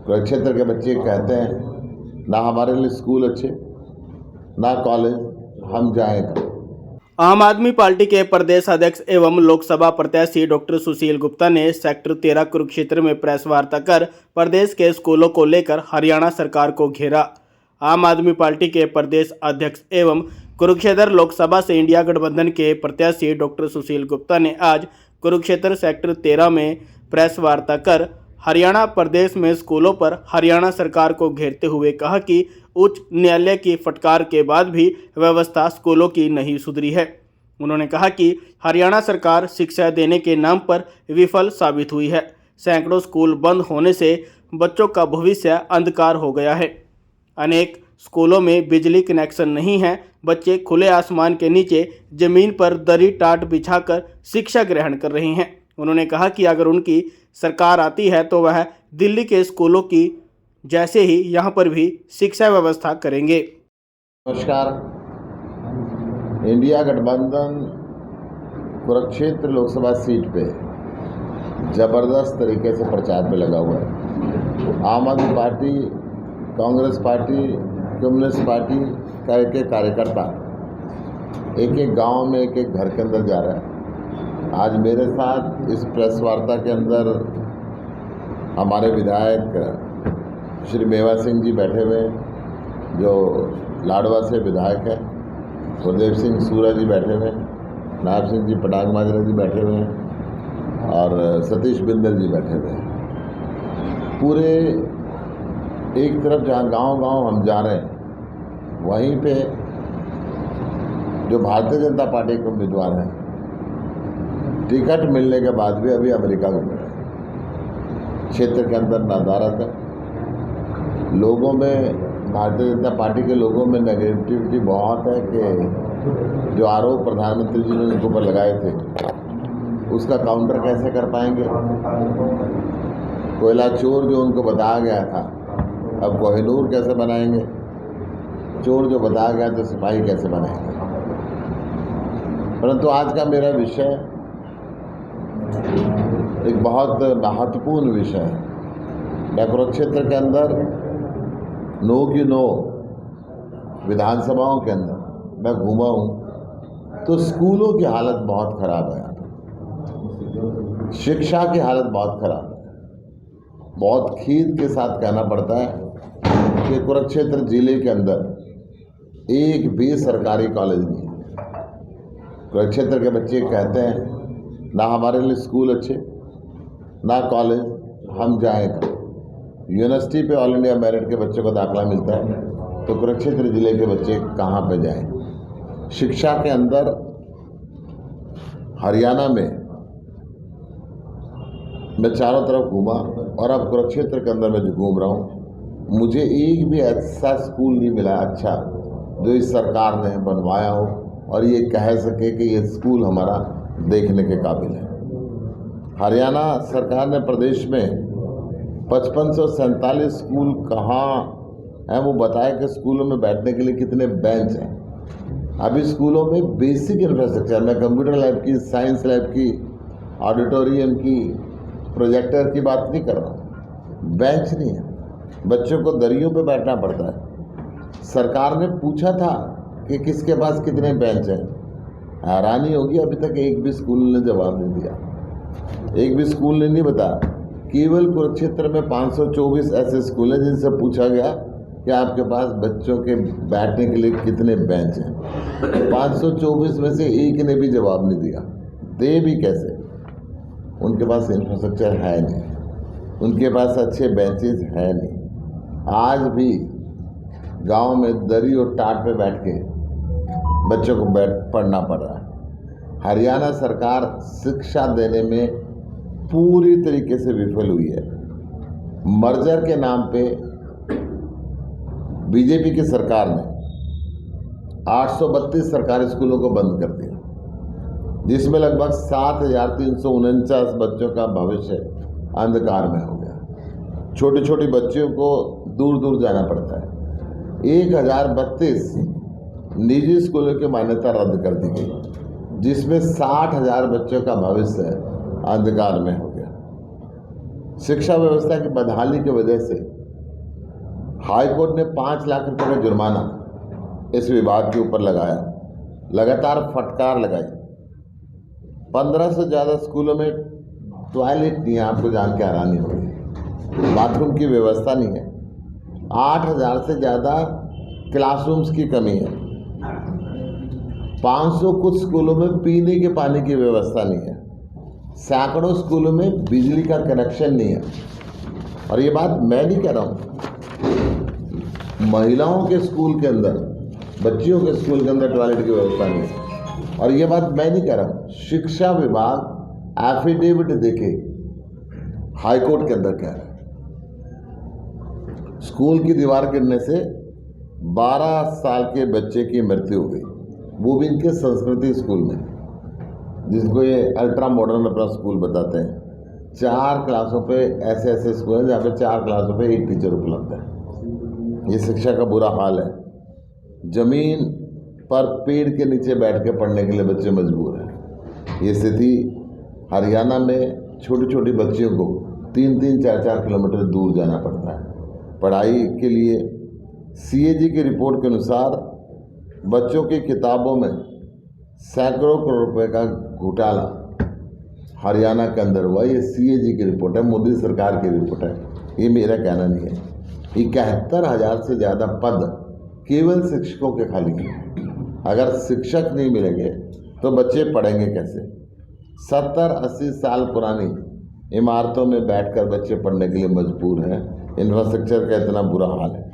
कुरुक्षेत्र के बच्चे कहते हैं ना हमारे लिए स्कूल अच्छे ना कॉलेज, हम जाएं कहाँ। आम आदमी पार्टी के प्रदेश अध्यक्ष एवं लोकसभा प्रत्याशी डॉक्टर सुशील गुप्ता ने सेक्टर 13 कुरुक्षेत्र में प्रेस वार्ता कर प्रदेश के स्कूलों को लेकर हरियाणा सरकार को घेरा। आम आदमी पार्टी के प्रदेश अध्यक्ष एवं कुरुक्षेत्र लोकसभा से इंडिया गठबंधन के प्रत्याशी डॉक्टर सुशील गुप्ता ने आज कुरुक्षेत्र सेक्टर 13 में प्रेस वार्ता कर हरियाणा प्रदेश में स्कूलों पर हरियाणा सरकार को घेरते हुए कहा कि उच्च न्यायालय की फटकार के बाद भी व्यवस्था स्कूलों की नहीं सुधरी है। उन्होंने कहा कि हरियाणा सरकार शिक्षा देने के नाम पर विफल साबित हुई है। सैकड़ों स्कूल बंद होने से बच्चों का भविष्य अंधकार हो गया है। अनेक स्कूलों में बिजली कनेक्शन नहीं है। बच्चे खुले आसमान के नीचे जमीन पर दरी टाट बिछाकर शिक्षा ग्रहण कर रहे हैं। उन्होंने कहा कि अगर उनकी सरकार आती है तो वह दिल्ली के स्कूलों की जैसे ही यहाँ पर भी शिक्षा व्यवस्था करेंगे। नमस्कार। इंडिया गठबंधन कुरुक्षेत्र लोकसभा सीट पे ज़बरदस्त तरीके से प्रचार पे लगा हुआ है। आम आदमी party, Congress party, communist party का एक एक कार्यकर्ता एक एक गांव में एक एक घर के अंदर जा रहा है। आज मेरे साथ इस प्रेस वार्ता के अंदर हमारे विधायक श्री मेवा सिंह जी बैठे हुए हैं, जो लाडवा से विधायक है। गुरदेव सिंह सूरा जी बैठे हुए हैं, नायब सिंह जी पटांग माजरा जी बैठे हुए हैं और सतीश बिंदल जी बैठे हुए हैं। पूरे एक तरफ जहाँ गांव-गांव हम जा रहे हैं, वहीं पे जो भारतीय जनता पार्टी के उम्मीदवार हैं, टिकट मिलने के बाद भी अभी अमेरिका घूम रहे हैं। क्षेत्र के अंदर नदारत है। लोगों में, भारतीय जनता पार्टी के लोगों में नेगेटिविटी बहुत है कि जो आरोप प्रधानमंत्री जी ने उनके ऊपर लगाए थे, उसका काउंटर कैसे कर पाएंगे। कोयला चोर जो उनको बताया गया था, अब कोहिनूर कैसे बनाएंगे। चोर जो बताया गया तो सिपाही कैसे बनाएंगे। परंतु आज का मेरा विषय एक बहुत महत्वपूर्ण विषय है। मैं कुरुक्षेत्र के अंदर नो की नो विधानसभाओं के अंदर मैं घूमा हूँ, तो स्कूलों की हालत बहुत ख़राब है। शिक्षा की हालत बहुत ख़राब है। बहुत खेद के साथ कहना पड़ता है कि कुरुक्षेत्र जिले के अंदर एक भी सरकारी कॉलेज नहीं है। कुरुक्षेत्र के बच्चे कहते हैं ना हमारे लिए स्कूल अच्छे ना कॉलेज, हम जाएं कहाँ। यूनिवर्सिटी पे ऑल इंडिया मेरिट के बच्चों को दाखिला मिलता है, तो कुरुक्षेत्र जिले के बच्चे कहाँ पे जाएं। शिक्षा के अंदर हरियाणा में मैं चारों तरफ घूमा और अब कुरुक्षेत्र के अंदर मैं जो घूम रहा हूँ, मुझे एक भी ऐसा स्कूल नहीं मिला अच्छा जो इस सरकार ने बनवाया हो और ये कह सके कि ये स्कूल हमारा देखने के काबिल है। हरियाणा सरकार ने प्रदेश में 5547 स्कूल कहाँ हैं वो बताया कि स्कूलों में बैठने के लिए कितने बेंच हैं। अभी स्कूलों में बेसिक इंफ्रास्ट्रक्चर, मैं कंप्यूटर लैब की, साइंस लैब की, ऑडिटोरियम की, प्रोजेक्टर की बात नहीं कर रहा हूँ, बेंच नहीं है। बच्चों को दरियों पे बैठना पड़ता है। सरकार ने पूछा था कि किसके पास कितने बेंच हैं। हैरानी होगी, अभी तक एक भी स्कूल ने जवाब नहीं दिया। एक भी स्कूल ने नहीं बताया। केवल कुरुक्षेत्र में 524 ऐसे स्कूल हैं जिनसे पूछा गया कि आपके पास बच्चों के बैठने के लिए कितने बेंच हैं। 524 में से एक ने भी जवाब नहीं दिया। दे भी कैसे, उनके पास इंफ्रास्ट्रक्चर है नहीं, उनके पास अच्छे बेंचेस है नहीं। आज भी गांव में दरी और टाट पे बैठ के बच्चों को पढ़ना पड़ रहा है। हरियाणा सरकार शिक्षा देने में पूरी तरीके से विफल हुई है। मर्जर के नाम पे बीजेपी की सरकार ने 832 सरकारी स्कूलों को बंद कर दिया, जिसमें लगभग 7349 बच्चों का भविष्य अंधकार में हो गया। छोटे छोटे बच्चों को दूर दूर जाना पड़ता है। 1032 निजी स्कूलों की मान्यता रद्द कर दी गई, जिसमें 60,000 बच्चों का भविष्य अंधकार में हो गया। शिक्षा व्यवस्था की बदहाली की वजह से हाई कोर्ट ने 5 लाख रुपए का जुर्माना इस विभाग के ऊपर लगाया, लगातार फटकार लगाई। 15 से ज़्यादा स्कूलों में टॉयलेट नहीं है, आपको जान के हैरानी होगी, बाथरूम की व्यवस्था नहीं है। 8,000 से ज़्यादा क्लासरूम्स की कमी है। 500 कुछ स्कूलों में पीने के पानी की व्यवस्था नहीं है। सैकड़ों स्कूलों में बिजली का कनेक्शन नहीं है। और ये बात मैं नहीं कह रहा हूँ, महिलाओं के स्कूल के अंदर, बच्चियों के स्कूल के अंदर टॉयलेट की व्यवस्था नहीं है। और ये बात मैं नहीं कह रहा हूँ, शिक्षा विभाग एफिडेविट देके हाई कोर्ट के अंदर कह रहा है। स्कूल की दीवार गिरने से 12 साल के बच्चे की मृत्यु हो गई, वो भी इनके संस्कृति स्कूल में, जिसको ये अल्ट्रा मॉडर्न अपना स्कूल बताते हैं। 4 क्लासों पे ऐसे स्कूल हैं जहाँ पे 4 क्लासों पे 1 टीचर उपलब्ध है। ये शिक्षा का बुरा हाल है। जमीन पर पेड़ के नीचे बैठ के पढ़ने के लिए बच्चे मजबूर हैं। ये स्थिति हरियाणा में छोटी छोटी बच्चियों को 3-3, 4-4 किलोमीटर दूर जाना पड़ता है पढ़ाई के लिए। CAG की रिपोर्ट के अनुसार बच्चों की किताबों में सैकड़ों करोड़ रुपए का घोटाला हरियाणा के अंदर हुआ। ये CAG की रिपोर्ट है, मोदी सरकार की रिपोर्ट है, ये मेरा कहना नहीं है। 71,000 से ज़्यादा पद केवल शिक्षकों के खाली हैं। अगर शिक्षक नहीं मिलेंगे तो बच्चे पढ़ेंगे कैसे? 70-80 साल पुरानी इमारतों में बैठकर बच्चे पढ़ने के लिए मजबूर हैं। इंफ्रास्ट्रक्चर का इतना बुरा हाल है।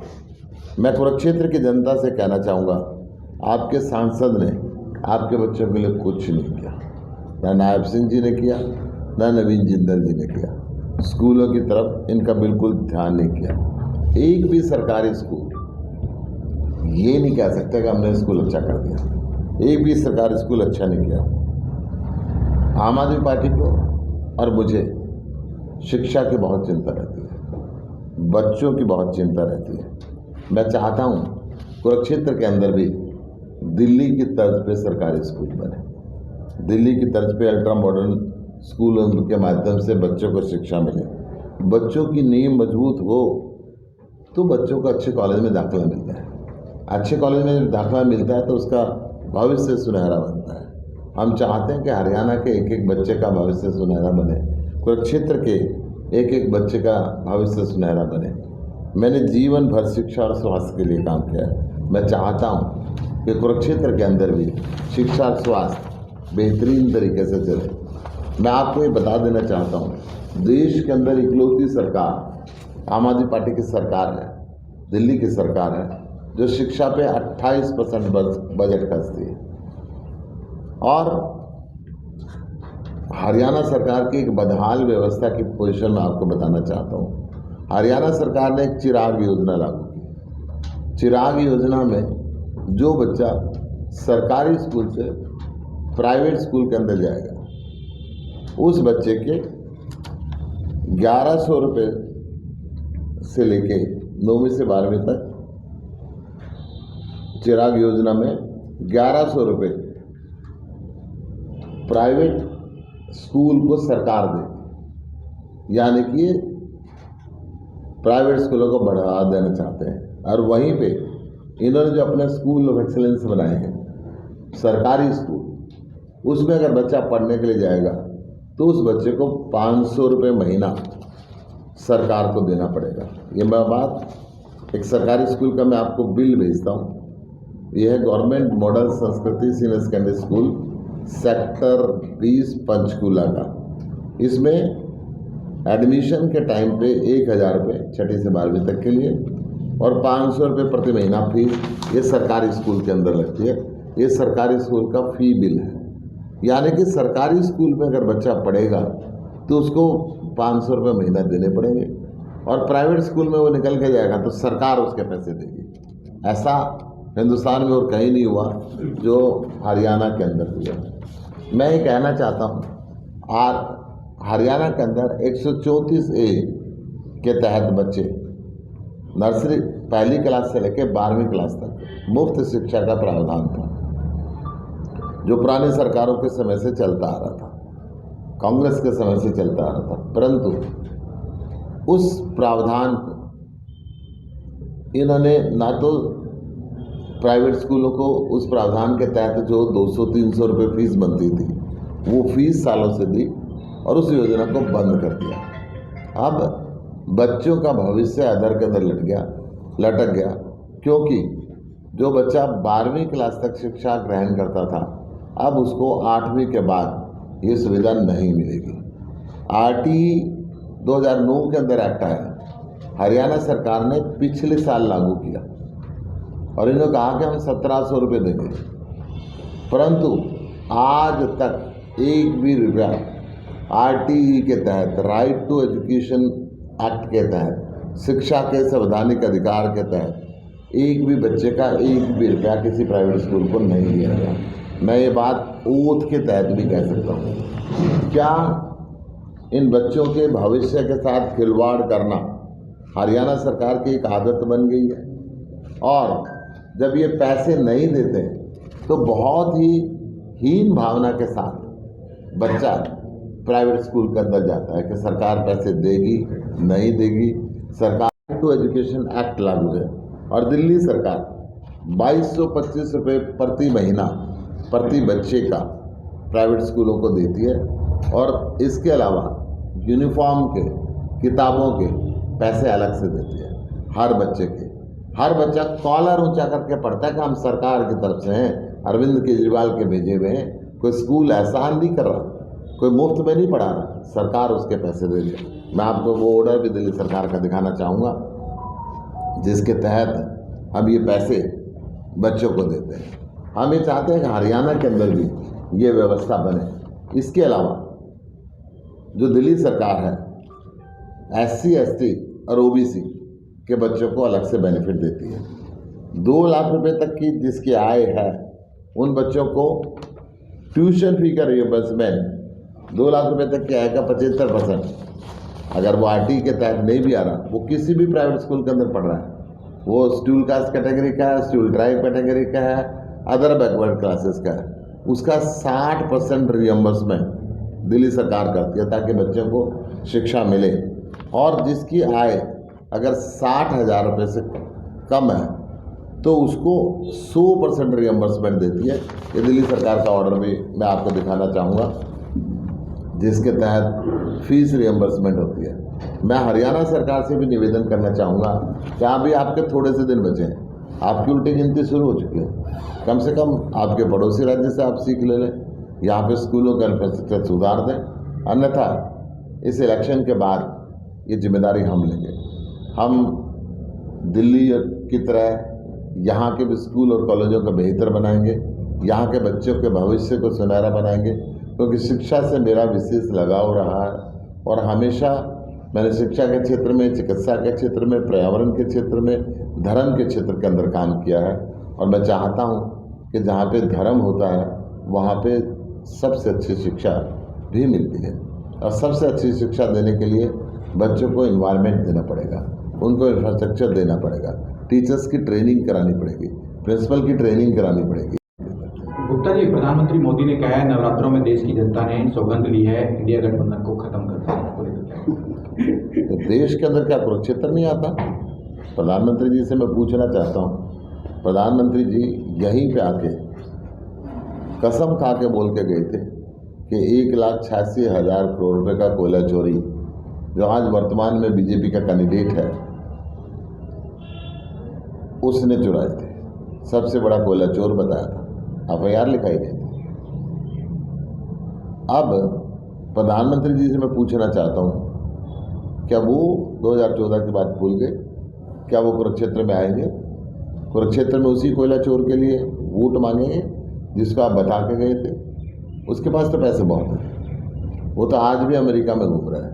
मैं कुरुक्षेत्र की जनता से कहना चाहूँगा, आपके सांसद ने आपके बच्चों के लिए कुछ नहीं किया, ना नायब सिंह जी ने किया, ना नवीन जिंदल जी ने किया। स्कूलों की तरफ इनका बिल्कुल ध्यान नहीं किया। एक भी सरकारी स्कूल ये नहीं कह सकते कि हमने स्कूल अच्छा कर दिया। एक भी सरकारी स्कूल अच्छा नहीं किया। आम आदमी पार्टी को और मुझे शिक्षा की बहुत चिंता रहती है, बच्चों की बहुत चिंता रहती है। मैं चाहता हूँ कुरुक्षेत्र के अंदर भी दिल्ली की तर्ज पे सरकारी स्कूल बने। दिल्ली की तर्ज पे अल्ट्रा मॉडर्न स्कूलों के माध्यम से बच्चों को शिक्षा मिले। बच्चों की नींव मजबूत हो तो बच्चों को अच्छे कॉलेज में दाखिला मिलता है। अच्छे कॉलेज में दाखिला मिलता है तो उसका भविष्य सुनहरा बनता है। हम चाहते हैं कि हरियाणा के एक एक बच्चे का भविष्य सुनहरा बने, कुरुक्षेत्र के एक एक बच्चे का भविष्य सुनहरा बने। मैंने जीवन भर शिक्षा और स्वास्थ्य के लिए काम किया है। मैं चाहता हूँ कि कुरुक्षेत्र के अंदर भी शिक्षा और स्वास्थ्य बेहतरीन तरीके से चले। मैं आपको ये बता देना चाहता हूँ, देश के अंदर इकलौती सरकार आम आदमी पार्टी की सरकार है, दिल्ली की सरकार है, जो शिक्षा पे 28% बजट खर्चती है। और हरियाणा सरकार की एक बदहाल व्यवस्था की पोजीशन में आपको बताना चाहता हूँ। हरियाणा सरकार ने एक चिराग योजना लागू की। चिराग योजना में जो बच्चा सरकारी स्कूल से प्राइवेट स्कूल के अंदर जाएगा, उस बच्चे के 1100 रुपये से लेके 9वीं से 12वीं तक चिराग योजना में 1100 रुपये प्राइवेट स्कूल को सरकार दे, यानी कि प्राइवेट स्कूलों को बढ़ावा देना चाहते हैं। और वहीं पे इन्होंने जो अपने स्कूल ऑफ एक्सीलेंस बनाए हैं, सरकारी स्कूल, उसमें अगर बच्चा पढ़ने के लिए जाएगा तो उस बच्चे को 500 रुपये महीना सरकार को देना पड़ेगा। ये मैं बात एक सरकारी स्कूल का मैं आपको बिल भेजता हूँ। यह है गवर्नमेंट मॉडल संस्कृति senior secondary school sector 20 Panchkula का। इसमें एडमिशन के टाइम पे 1,000 रुपये 6ठी से 12वीं तक के लिए और 500 रुपये प्रति महीना फीस ये सरकारी स्कूल के अंदर लगती है। ये सरकारी स्कूल का फ़ी बिल है, यानी कि सरकारी स्कूल में अगर बच्चा पढ़ेगा तो उसको 500 रुपये महीना देने पड़ेंगे, और प्राइवेट स्कूल में वो निकल के जाएगा तो सरकार उसके पैसे देगी। ऐसा हिंदुस्तान में और कहीं नहीं हुआ जो हरियाणा के अंदर हुआ। मैं ये कहना चाहता हूँ, आज हरियाणा के अंदर 134A के तहत बच्चे नर्सरी पहली क्लास से लेकर 12वीं क्लास तक मुफ्त शिक्षा का प्रावधान था, जो पुरानी सरकारों के समय से चलता आ रहा था, कांग्रेस के समय से चलता आ रहा था। परंतु उस प्रावधान को इन्होंने ना तो प्राइवेट स्कूलों को उस प्रावधान के तहत जो 200-300 रुपये फीस बनती थी वो फीस सालों से दी और उस योजना को बंद कर दिया। अब बच्चों का भविष्य अधर के अंदर लटक गया, क्योंकि जो बच्चा 12वीं क्लास तक शिक्षा ग्रहण करता था अब उसको 8वीं के बाद ये सुविधा नहीं मिलेगी। RTE 2009 के अंदर एक्ट आया, हरियाणा सरकार ने पिछले साल लागू किया और इन्होंने कहा कि हम 1700 रुपये देंगे, परंतु आज तक एक भी रुपया RTE के तहत, राइट टू एजुकेशन एक्ट के तहत, शिक्षा के संवैधानिक अधिकार के तहत एक भी बच्चे का एक भी रुपया किसी प्राइवेट स्कूल को नहीं दिया गया। मैं ये बात ओथ के तहत भी कह सकता हूँ। क्या इन बच्चों के भविष्य के साथ खिलवाड़ करना हरियाणा सरकार की एक आदत बन गई है? और जब ये पैसे नहीं देते तो बहुत ही हीन भावना के साथ बच्चा प्राइवेट स्कूल के अंदर जाता है कि सरकार पैसे देगी नहीं देगी। सरकार टू एजुकेशन एक्ट लागू है और दिल्ली सरकार 2225 रुपये प्रति महीना प्रति बच्चे का प्राइवेट स्कूलों को देती है और इसके अलावा यूनिफॉर्म के, किताबों के पैसे अलग से देती है हर बच्चे के। हर बच्चा कॉलर ऊंचा करके पढ़ता है कि हम सरकार की तरफ से हैं, अरविंद केजरीवाल के भेजे हुए हैं। कोई स्कूल एहसान नहीं कर रहा, कोई मुफ्त में नहीं पढ़ा रहा, सरकार उसके पैसे दे रही है। मैं आपको वो ऑर्डर भी दिल्ली सरकार का दिखाना चाहूँगा जिसके तहत हम ये पैसे बच्चों को देते हैं। हम ये चाहते हैं कि हरियाणा के अंदर भी ये व्यवस्था बने। इसके अलावा जो दिल्ली सरकार है SC ST और OBC के बच्चों को अलग से बेनिफिट देती है। 2 लाख रुपए तक की जिसकी आय है उन बच्चों को ट्यूशन फी का रियम्बर्समेंट 2 लाख रुपए तक की आय का 75%, अगर वो RTE के तहत नहीं भी आ रहा, वो किसी भी प्राइवेट स्कूल के अंदर पढ़ रहा है, वो शेड्यूल कास्ट कैटेगरी का है, शेड्यूल ट्राइब कैटेगरी का है, अदर बैकवर्ड क्लासेस का है, उसका 60% रियम्बर्समेंट दिल्ली सरकार करती है ताकि बच्चों को शिक्षा मिले। और जिसकी आय अगर 60,000 रुपये से कम है तो उसको 100% रियम्बर्समेंट देती है। ये दिल्ली सरकार का ऑर्डर भी मैं आपको दिखाना चाहूँगा जिसके तहत फीस रियम्बर्समेंट होती है। मैं हरियाणा सरकार से भी निवेदन करना चाहूँगा कि अभी आपके थोड़े से दिन बचे हैं, आपकी उल्टी गिनती शुरू हो चुकी है, कम से कम आपके पड़ोसी राज्य से आप सीख ले लें, यहाँ पे स्कूलों का इंफ्रास्ट्रक्चर सुधार दें, अन्यथा इस इलेक्शन के बाद ये जिम्मेदारी हम लेंगे। हम दिल्ली की तरह यहाँ के भी स्कूल और कॉलेजों को बेहतर बनाएंगे, यहाँ के बच्चों के भविष्य को सुनहरा बनाएंगे, क्योंकि शिक्षा से मेरा विशेष लगाव रहा है और हमेशा मैंने शिक्षा के क्षेत्र में, चिकित्सा के क्षेत्र में, पर्यावरण के क्षेत्र में, धर्म के क्षेत्र के अंदर काम किया है। और मैं चाहता हूँ कि जहाँ पे धर्म होता है वहाँ पे सबसे अच्छी शिक्षा भी मिलती है और सबसे अच्छी शिक्षा देने के लिए बच्चों को इन्वायरमेंट देना पड़ेगा, उनको इंफ्रास्ट्रक्चर देना पड़ेगा, टीचर्स की ट्रेनिंग करानी पड़ेगी, प्रिंसिपल की ट्रेनिंग करानी पड़ेगी। गुप्ता जी, प्रधानमंत्री मोदी ने कहा है नवरात्रों में देश की जनता ने सौगंध ली है इंडिया गठबंधन को खत्म करना। तो देश के अंदर क्या कुरुक्षेत्र नहीं आता? प्रधानमंत्री जी से मैं पूछना चाहता हूँ, प्रधानमंत्री जी यहीं पे आके कसम खा के बोल के गए थे कि 1,86,000 करोड़ रुपए का कोयला चोरी जो आज वर्तमान में बीजेपी का कैंडिडेट है उसने चुराए थे, सबसे बड़ा कोयला चोर बताया था, FIR लिखाई गई थी। अब प्रधानमंत्री जी से मैं पूछना चाहता हूँ, क्या वो 2014 की बात भूल गए? क्या वो कुरुक्षेत्र में आएंगे? कुरुक्षेत्र में उसी कोयला चोर के लिए वोट मांगेंगे जिसको आप बता के गए थे? उसके पास तो पैसे बहुत हैं, वो तो आज भी अमेरिका में घूम रहा है,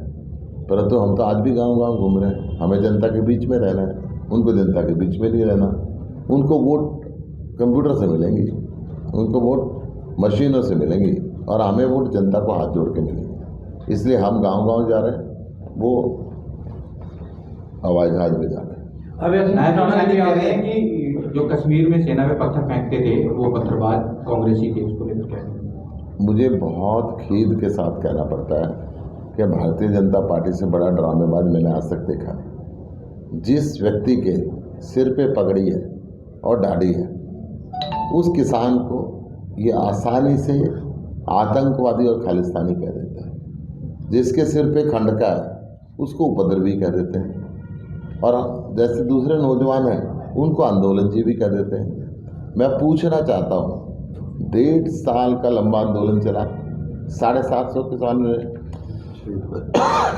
परंतु हम तो आज भी गांव-गांव घूम रहे हैं। हमें जनता के बीच में रहना है, उनको जनता के बीच में नहीं रहना। उनको वोट कंप्यूटर से मिलेंगी, उनको वोट मशीनों से मिलेंगी और हमें वोट जनता को हाथ जोड़ के मिलेंगी। इसलिए हम गांव-गांव जा रहे हैं, वो हवाई जहाज में जा रहे हैं। अब कह रहे हैं कि जो कश्मीर में सेना पे पत्थर फेंकते थे वो पत्थरबाज कांग्रेसी थे, उसको लेकर क्या? मुझे बहुत खेद के साथ कहना पड़ता है कि भारतीय जनता पार्टी से बड़ा ड्रामेबाज मैंने आज तक देखा नहीं। जिस व्यक्ति के सिर पे पगड़ी है और दाढ़ी है, उस किसान को ये आसानी से आतंकवादी और खालिस्तानी कह देते हैं। जिसके सिर पे खंडका है उसको उपद्रवी कह देते हैं, और जैसे दूसरे नौजवान हैं उनको आंदोलन भी कह देते हैं। मैं पूछना चाहता हूँ, 1.5 साल का लंबा आंदोलन चला, 750 किसानों ने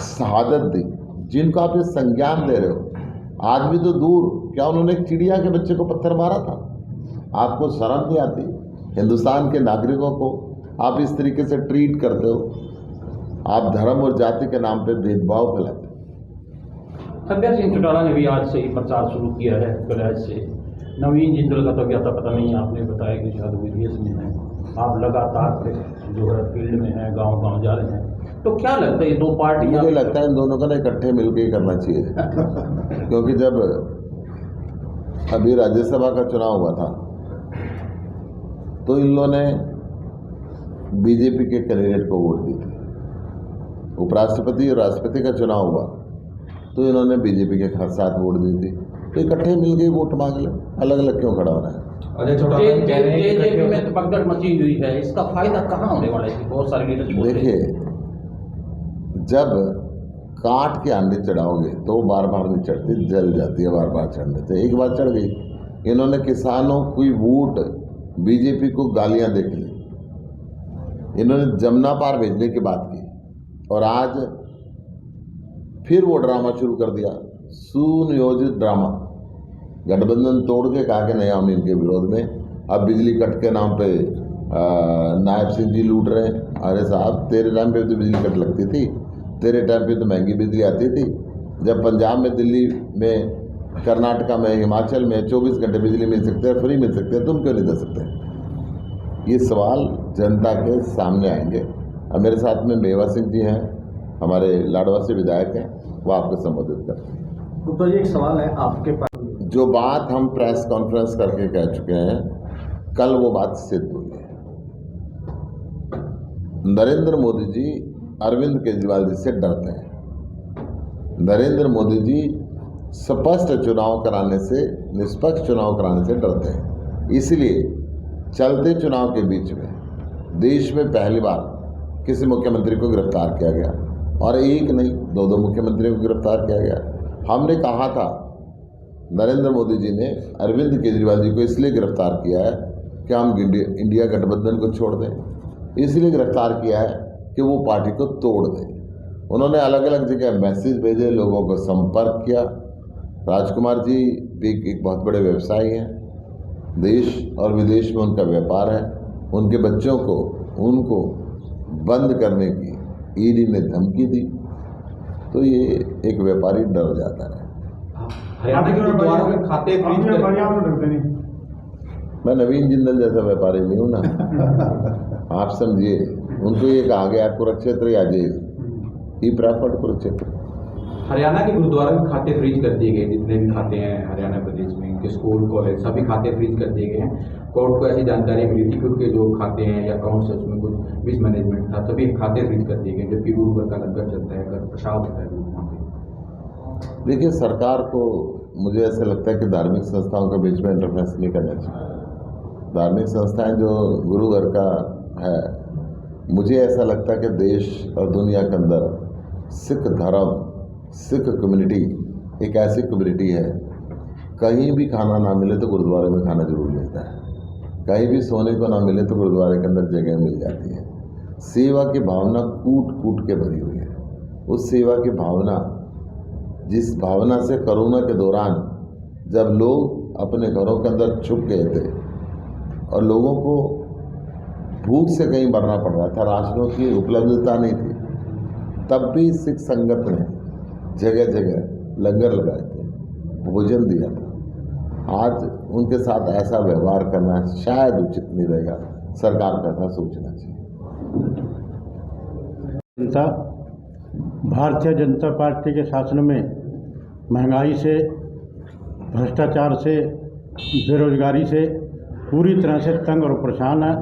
शहादत दी, जिनको आप ये संज्ञान दे रहे हो। आदमी तो दूर, क्या उन्होंने एक चिड़िया के बच्चे को पत्थर मारा था? आपको शर्म नहीं आती? हिंदुस्तान के नागरिकों को आप इस तरीके से ट्रीट करते हो। आप धर्म और जाति के नाम पे भेदभाव फैलाते हो। अभ्या सिंह चौटाला ने भी आज से ही प्रचार शुरू किया है कलैज से। नवीन जिंदल का तो क्या था पता नहीं, आपने बताया कि शायद विदेश में है। आप लगातार जो है फील्ड में है, गांव जा रहे हैं, तो क्या लगता है ये दो पार्टी? मुझे लगता है इन दोनों को ना इकट्ठे मिलकर ही करना चाहिए क्योंकि जब अभी राज्यसभा का चुनाव हुआ था तो इन लोगों ने बीजेपी के कैंडिडेट को वोट दी थी। उपराष्ट्रपति और राष्ट्रपति का चुनाव हुआ तो इन्होंने बीजेपी के साथ वोट दी थी। तो इकट्ठे मिलकर वोट मांग लो, अलग अलग क्यों खड़ा होना है? जेजेपी में तो भगदड़ मची हुई है, इसका फायदा कहाँ होने वाला है? बहुत सारे लीडर छोड़ रहे हैं। देखिए, जब काट के अंडे चढ़ाओगे तो वो बार बार नहीं चढ़ती, जल जाती है बार बार चढ़ने से। एक बार चढ़ गई। इन्होंने किसानों की वोट बीजेपी को गालियां देख ली, इन्होंने जमुना पार भेजने की बात की, और आज फिर वो ड्रामा शुरू कर दिया, सुनियोजित ड्रामा। गठबंधन तोड़ के कहा कि नहीं हम इनके विरोध में। अब बिजली कट के नाम पे नायब सिंह जी लूट रहे हैं। अरे साहब, तेरे टाइम पे तो बिजली कट लगती थी, तेरे टाइम पे तो महंगी बिजली आती थी। जब पंजाब में, दिल्ली में, कर्नाटका में, हिमाचल में 24 घंटे बिजली मिल सकते हैं, फ्री मिल सकते हैं, तुम क्यों नहीं दे सकते? ये सवाल जनता के सामने आएंगे। अब मेरे साथ में मेवा सिंह जी हैं, हमारे लाडवा से विधायक हैं, वो आपको संबोधित करते हैं। गुप्ता जी, एक सवाल है आपके पास। जो बात हम प्रेस कॉन्फ्रेंस करके कह चुके हैं, कल वो बात सिद्ध हुई है। नरेंद्र मोदी जी अरविंद केजरीवाल जी से डरते हैं। नरेंद्र मोदी जी स्पष्ट चुनाव कराने से, निष्पक्ष चुनाव कराने से डरते हैं। इसलिए चलते चुनाव के बीच में देश में पहली बार किसी मुख्यमंत्री को गिरफ्तार किया गया, और एक नहीं 2 मुख्यमंत्रियों को गिरफ्तार किया गया। हमने कहा था, नरेंद्र मोदी जी ने अरविंद केजरीवाल जी को इसलिए गिरफ्तार किया है कि हम इंडिया गठबंधन को छोड़ दें, इसलिए गिरफ्तार किया है कि वो पार्टी को तोड़ दें। उन्होंने अलग अलग जगह मैसेज भेजे, लोगों को संपर्क किया। राजकुमार जी भी एक बहुत बड़े व्यवसायी हैं, देश और विदेश में उनका व्यापार है। उनके बच्चों को उनको बंद करने की ईडी ने धमकी दी, तो ये एक व्यापारी डर जाता है। हरियाणा के गुरुद्वारों के खाते फ्रीज कर, मैं नवीन जिंदल जैसा व्यापारी नहीं हूँ ना। आप समझिए, उनको ये कहा गया कुरुक्षेत्र या जेल, ही प्रेफर्ड कुरुक्षेत्र। हरियाणा के गुरुद्वारों के खाते फ्रीज कर दिए गए, जितने भी खाते हैं हरियाणा प्रदेश में, इनके स्कूल कॉलेज सभी खाते फ्रीज कर दिए गए हैं। कोर्ट को ऐसी जानकारी मिली थी कि उनके जो खाते हैं या अकाउंट्स है उसमें कुछ मिसमैनेजमेंट था, सभी खाते फ्रीज कर दिए गए, जबकि गुरु घर का लंगर चलता है, घर प्रसाद होता है वहाँ पे। देखिए, सरकार को मुझे ऐसा लगता है कि धार्मिक संस्थाओं के बीच में इंटरफेरेंस नहीं करना चाहिए। धार्मिक संस्थाएं जो गुरु घर का है, मुझे ऐसा लगता है कि देश और दुनिया के अंदर सिख धर्म, सिख कम्युनिटी एक ऐसी कम्युनिटी है, कहीं भी खाना ना मिले तो गुरुद्वारे में खाना जरूर मिलता है, कहीं भी सोने को ना मिले तो गुरुद्वारे के अंदर जगह मिल जाती है। सेवा की भावना कूट कूट के भरी हुई है। उस सेवा की भावना, जिस भावना से कोरोना के दौरान जब लोग अपने घरों के अंदर छुप गए थे और लोगों को भूख से कहीं मरना पड़ रहा था, राशनों की उपलब्धता नहीं थी, तब भी सिख संगत ने जगह जगह लंगर लगाए थे, भोजन दिया था। आज उनके साथ ऐसा व्यवहार करना शायद उचित नहीं रहेगा। सरकार को ऐसा सोचना चाहिए। भारतीय जनता पार्टी के शासन में महंगाई से, भ्रष्टाचार से, बेरोजगारी से पूरी तरह से तंग और परेशान है,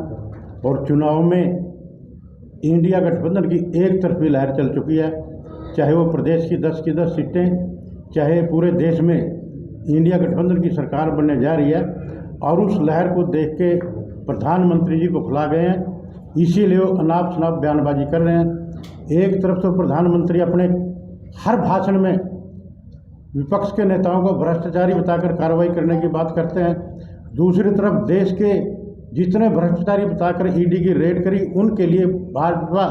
और चुनाव में इंडिया गठबंधन की एक तरफी लहर चल चुकी है, चाहे वो प्रदेश की 10 की 10 सीटें, चाहे पूरे देश में इंडिया गठबंधन की सरकार बनने जा रही है। और उस लहर को देख के प्रधानमंत्री जी बौखला गए हैं, इसीलिए वो अनाप शनाप बयानबाजी कर रहे हैं। एक तरफ तो प्रधानमंत्री अपने हर भाषण में विपक्ष के नेताओं को भ्रष्टाचारी बताकर कार्रवाई करने की बात करते हैं, दूसरी तरफ देश के जितने भ्रष्टाचारी बताकर ईडी की रेड करी उनके लिए भाजपा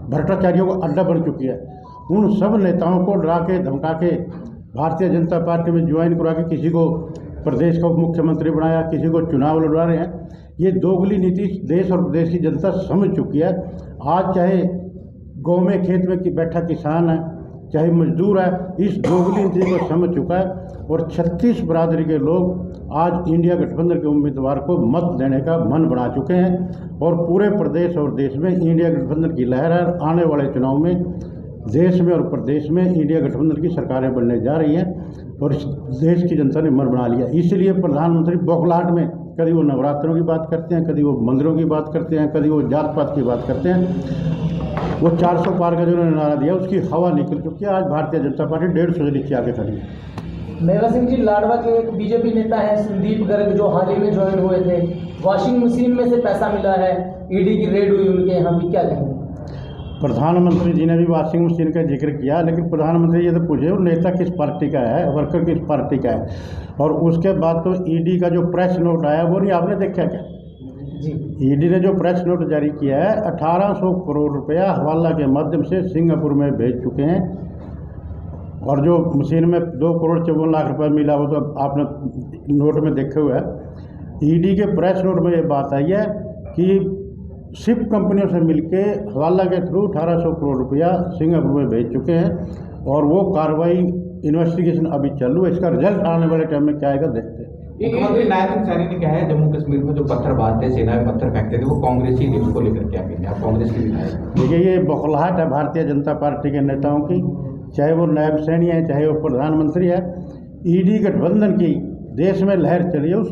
भ्रष्टाचारियों का अड्डा बन चुकी है। उन सब नेताओं को डरा के धमका के भारतीय जनता पार्टी में ज्वाइन करा के किसी को प्रदेश का मुख्यमंत्री बनाया, किसी को चुनाव लड़वा रहे हैं। ये दोगली नीति देश और प्रदेश की जनता समझ चुकी है। आज चाहे गाँव में खेत में बैठा किसान है, चाहे मजदूर है, इस दोगली नीति को समझ चुका है। और 36 बरादरी के लोग आज इंडिया गठबंधन के उम्मीदवार को मत देने का मन बना चुके हैं और पूरे प्रदेश और देश में इंडिया गठबंधन की लहर है। आने वाले चुनाव में देश में और प्रदेश में इंडिया गठबंधन की सरकारें बनने जा रही हैं और इस देश की जनता ने मन बना लिया। इसलिए प्रधानमंत्री बौखलाहट में कभी वो नवरात्रों की बात करते हैं, कभी वो मंदिरों की बात करते हैं, कभी वो जात पात की बात करते हैं। वो 400 पार का जो उन्होंने नारा दिया उसकी हवा निकल चुकी है। आज भारतीय जनता पार्टी 150 से नीचे आके खड़ी है। मेवा सिंह जी, लाडवा के एक बीजेपी नेता हैं संदीप गर्ग, जो हाल ही में ज्वाइन हुए थे, वॉशिंग मशीन में से पैसा मिला है, ईडी की रेड हुई उनके यहाँ भी, क्या कहेंगे? प्रधानमंत्री जी ने भी वॉशिंग मशीन का जिक्र किया, लेकिन प्रधानमंत्री ये तो पूछे वो नेता किस पार्टी का है, वर्कर किस पार्टी का है। और उसके बाद तो ईडी का जो प्रेस नोट आया वो नहीं आपने देखा क्या? जी, ईडी ने जो प्रेस नोट जारी किया है 1800 करोड़ रुपया हवाला के माध्यम से सिंगापुर में भेज चुके हैं। और जो मशीन में 2 करोड़ 54 लाख रुपए मिला वो तो आपने नोट में देखे हुए है। ईडी के प्रेस नोट में ये बात आई है कि शिप कंपनियों से मिलके हवाला के थ्रू 1800 करोड़ रुपया सिंगापुर में भेज चुके हैं और वो कार्रवाई इन्वेस्टिगेशन अभी चालू है। इसका रिजल्ट आने वाले टाइम में क्या आएगा देखते हैं। मुख्यमंत्री नायब सिंह सैनी ने कहा है जम्मू कश्मीर में जो पत्थरबाज थे, सेना में पत्थर फेंकते थे, वो कांग्रेसी थे, उसको लेकर क्या कहेंगे आप? कांग्रेस के विधायक, देखिए ये बौखलाहट है भारतीय जनता पार्टी के नेताओं की, चाहे वो नायब सैनी है, चाहे वो प्रधानमंत्री है। ईडी गठबंधन की देश में लहर चली है, उस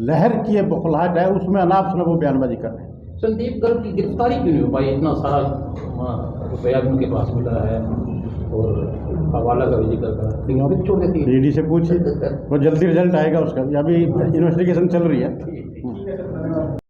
लहर की ये बौखलाहट है, उसमें अनाप शनाप वो बयानबाजी कर रहे हैं। संदीप गर्ग की गिरफ्तारी क्यों नहीं हो पाई? इतना सारा रुपया भी उनके पास मिला है और हवाला का भी जिक्र करा, छोड़ देती है। ईडी से पूछिए, वो जल्दी रिजल्ट आएगा उसका, अभी इन्वेस्टिगेशन चल रही है।